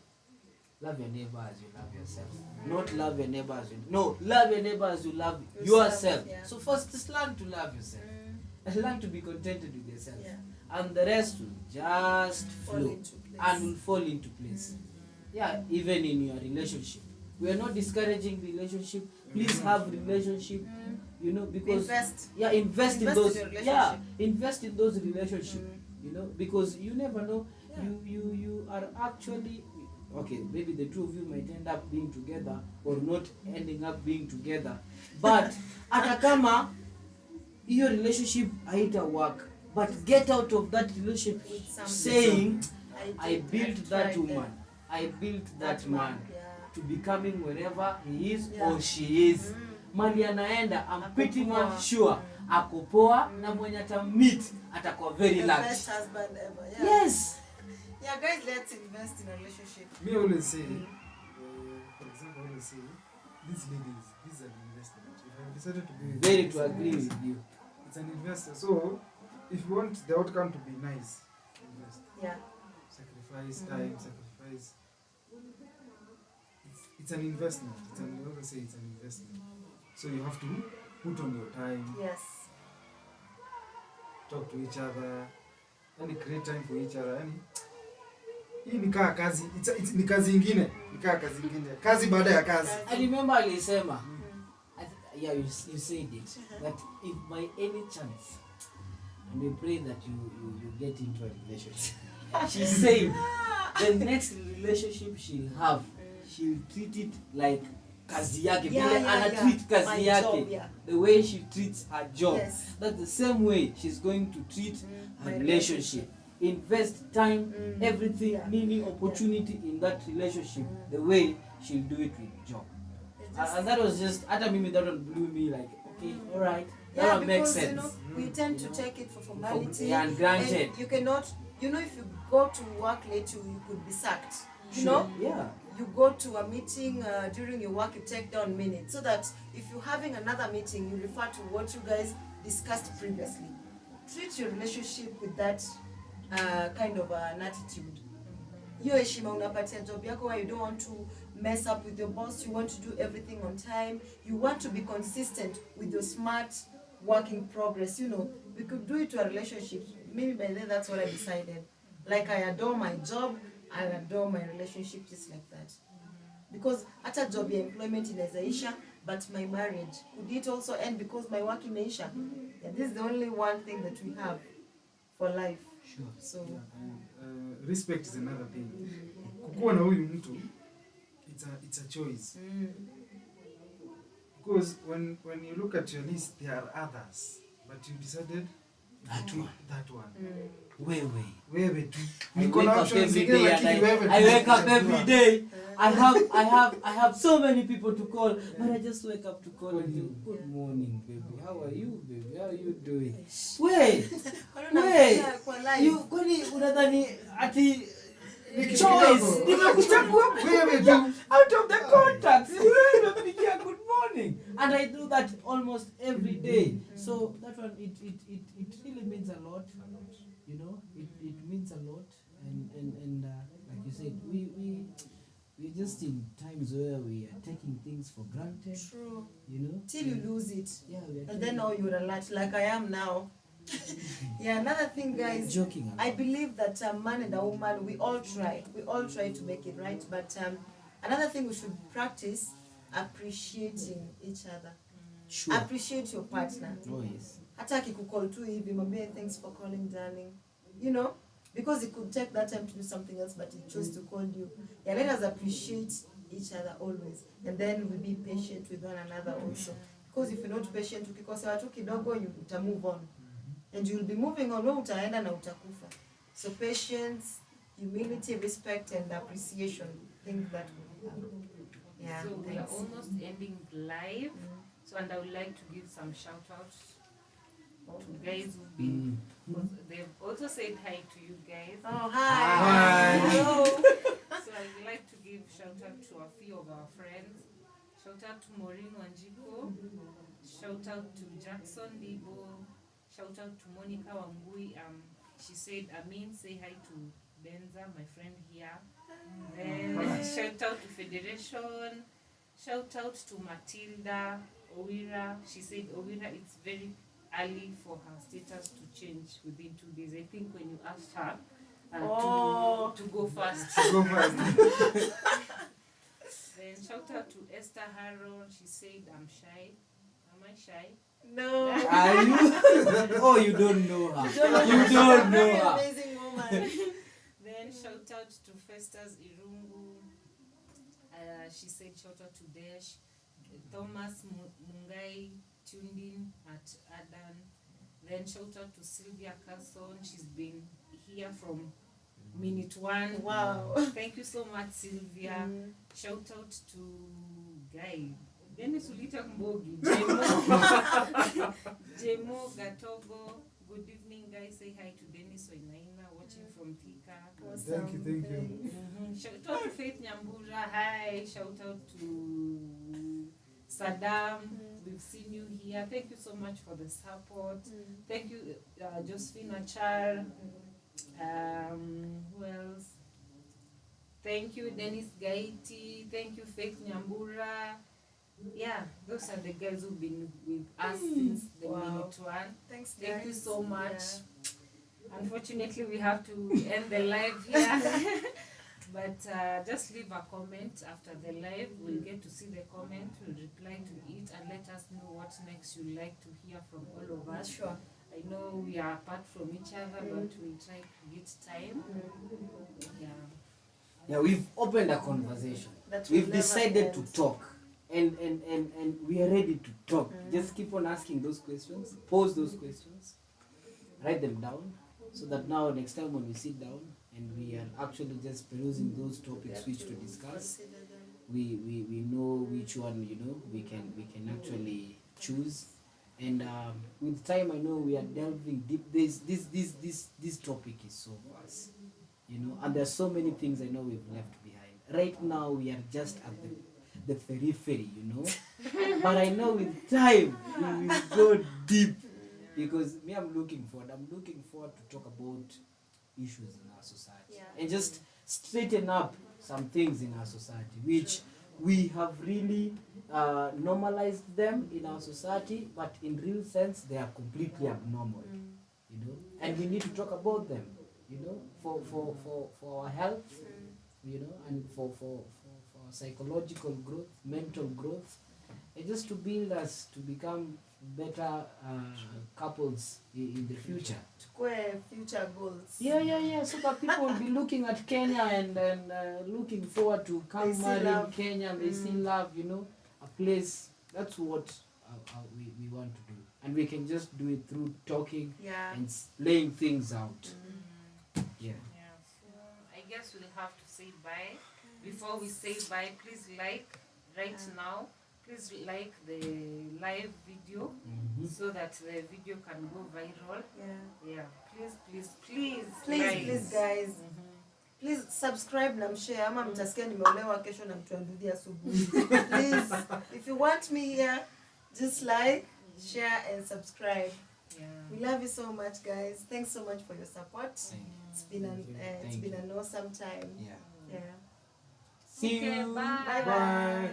S4: love your neighbor as you love yourself. Not love your neighbor as you... No, love your neighbor as you love yourself.
S2: Yeah.
S4: So first, just learn to love yourself. Learn to be contented with yourself.
S2: Yeah.
S4: And the rest will just flow and will fall into place. Yeah, even in your relationship. We are not discouraging relationship. Please have relationship, you know, because invest in those. Yeah, invest in those relationships, you know, because you never know. You are actually okay. Maybe the two of you might end up being together or not ending up being together, but atakama your relationship haita work. But get out of that relationship saying I built
S2: I
S4: that
S2: tried
S4: woman. I built that man
S2: Yeah.
S4: to becoming wherever he is
S2: Yeah.
S4: or she is. Mali anaenda, I'm pretty much sure ako poa na mwenye atammeet atakuwa very
S2: The
S4: lucky.
S2: best husband ever. Yeah.
S4: Yes.
S2: Yeah, guys, let's invest in a relationship.
S3: Me always say, for example, I always say, these ladies, this is an investment. If I decided to be with
S4: Very
S3: you,
S4: to agree with you.
S3: it's an investor. So, if you want the outcome to be nice, invest.
S2: Yeah.
S3: Sacrifice time, sacrifice. It's an investment. I always say it's an investment. So you have to put on your time,
S2: Yes.
S3: talk to each other, and create time for each other. And hii ni kaa kazi, ni kazi ingine, ni kaa kazi ingine. Kazi baada ya kazi.
S4: I remember alisema, yeah, you said it, that if by any chance, and we pray that you get into a relationship, she said the next relationship she'll have, she'll treat it like kazi yake, vile ana treat kazi
S2: My
S4: yake,
S2: job, yeah.
S4: the way she treats her job.
S2: Yes.
S4: That's the same way she's going to treat her
S2: My
S4: relationship. Invest time, everything,
S2: Yeah.
S4: meaning, opportunity in that relationship, the way she'll do it with job.
S2: It's just-
S4: And that was just, at me, that one blew me like, okay, all right, that
S2: Yeah,
S4: one makes
S2: because,
S4: sense.
S2: we tend to take it for formality.
S4: Yeah, and granted.
S2: And you cannot, if you go to work late, you could be sacked. You
S4: Sure.
S2: know?
S4: Yeah.
S2: You go to a meeting during your work, you take down minutes so that if you're having another meeting, you refer to what you guys discussed previously. Treat your relationship with that kind of an attitude. Hiyo heshima unapatia job yako, where you don't want to mess up with your boss, you want to do everything on time, you want to be consistent with your smart working progress. We could do it to a relationship. Maybe by then that's what I decided. Like I adore my job, I adore my relationship just like that. Because at a job, your employment inaisha, but my marriage, could it also end because my work inaisha? Yeah, this is the only one thing that we have for life.
S4: Sure.
S2: So
S3: Respect is another thing. Kukuwa na huyu mtu, it's a choice. Because when you look at your list, there are others, but you decided
S4: That one.
S3: that one. Wewe tu.
S4: I
S3: Niko
S4: wake
S3: na
S4: up
S3: options
S4: every
S3: zingine
S4: day
S3: lakini wewe
S4: and
S3: tu.
S4: I wake up every day. I have so many people to call, but I just wake up to call you. Good morning, baby. How are you, baby? How are you doing? Wait,
S2: kwa life.
S4: you kwani unadhani ati
S3: Ni
S4: choice
S3: kidogo.
S4: nimekuchagua
S3: Wewe tu.
S4: yeah, out of the contacts nimepigia good morning, and I do that almost every day. So that one it really means a lot. It means a lot, and like you said, we're just in times where we are taking things for granted.
S2: True. Till you
S4: And-
S2: lose it.
S4: yeah, we are
S2: And then
S4: taking-
S2: now you're alert, like I am now. Yeah, another thing, guys.
S4: joking a lot.
S2: I believe that a man and a woman, we all try to make it right. But another thing we should practice, appreciating each other.
S4: Sure.
S2: Appreciate your partner.
S4: Oh yes.
S2: Hata akikucall tu hivi, mwambie thanks for calling, darling. Because he could take that time to do something else, but he chose to call you. Yeah, let us appreciate each other always, and then we be patient with one another also. Because if you're not patient, ukikosewa tu kidogo, you uta move on, and you'll be moving on. Utaenda na utakufa. So patience, humility, respect, and appreciation. Think that will happen. Yeah.
S1: So we are
S2: Thanks.
S1: almost ending live. So and I would like to give some shout outs to guys who've been. They've also said hi to you guys.
S2: Oh,
S3: Hi.
S2: hi. Hello.
S1: So I would like to give shout out to a few of our friends. Shout out to Maureen Wanjiko. Shout out to Jackson Debo. Shout out to Monica Wangui. She said, Amin, say hi to Benza, my friend here. Then shout out to Federation. Shout out to Matilda Owira. She said, Owira, it's very early for her status to change within 2 days. I think when you asked her to go fast.
S3: Go first.
S1: Then shout out to Esther Harrow. She said, I'm shy. Am I shy?
S2: No.
S4: Are you? Oh, you don't know her. You
S2: She's
S4: don't
S2: a
S4: know
S2: very
S4: her.
S2: amazing woman.
S1: Then shout out to Festus Irungu. She said shout out to Desh. Thomas Mungai tuned in at Adan. Then shout out to Sylvia Carson. She's been here from minute 1.
S2: Wow.
S1: Thank you so much, Sylvia.
S2: Mm.
S1: Shout out to Guy. Dennis Ulita Mbogi. Jemo. Jemo Gatogo. Good evening, guys. Say hi to Dennis Oinaina watching from Thika.
S2: Awesome.
S3: Thank you.
S1: Mm-hmm. Shout out to Faith Nyambura. Hi. Shout out to Saddam. We've seen you here. Thank you so much for the support. Thank you, Josephine Achar. Who else? Thank you, Dennis Gaiti. Thank you, Faith Nyambura. Yeah, those are the girls who've been with us since the
S2: Wow.
S1: minute 1.
S2: Thanks, guys.
S1: Thank you so much. Unfortunately, we have to end the live here. But just leave a comment after the live. We'll get to see the comment. We'll reply to it and let us know what next you'd like to hear from all of us.
S2: Sure.
S1: I know we are apart from each other, but we'll try to get time. Yeah.
S4: Yeah, we've opened a conversation.
S2: That will
S4: We've
S2: never
S4: decided
S2: end.
S4: to talk. And we are ready to talk. Just keep on asking those questions. Pose those questions. Write them down. So that now next time when we sit down and we are actually just perusing those topics which to discuss,
S2: Consider them.
S4: we know which one, you know, we can actually choose. And with time, I know we are delving deep. This topic is so vast, you know, and there's so many things I know we've left behind. Right now, we are just at the periphery, you know. But I know with time, we will go deep. Because me, I'm looking forward to talk about issues in our society.
S2: Yeah.
S4: And just straighten up some things in our society, which we have really normalized them in our society, but in real sense, they are completely abnormal, you know. And we need to talk about them, you know, for our health, you know, and for our psychological growth, mental growth, and just to build us to become better couples in the future.
S2: Square future goals.
S4: Yeah. So that people will be looking at Kenya and looking forward to
S2: They
S4: come
S2: see
S4: marry in
S2: love.
S4: Kenya. They see love, you know, a place. That's what we want to do. And we can just do it through talking
S2: Yeah.
S4: and laying things out. Yeah.
S1: Yeah. So I guess we'll have to say bye. Before we say bye, please like right now. Please like the live video so that the video can go viral.
S2: Yeah.
S1: Yeah. Please
S2: Please guys. Please subscribe na mshare ama mtasikia nimeolewa kesho na mtuandudia asubuhi. Please, if you want me here, just like, share and subscribe.
S1: Yeah.
S2: We love you so much, guys. Thanks so much for your support.
S4: Thank you.
S2: It's been an awesome time.
S4: Yeah.
S2: Yeah.
S4: See
S1: Okay,
S4: you.
S1: bye.
S2: Bye bye.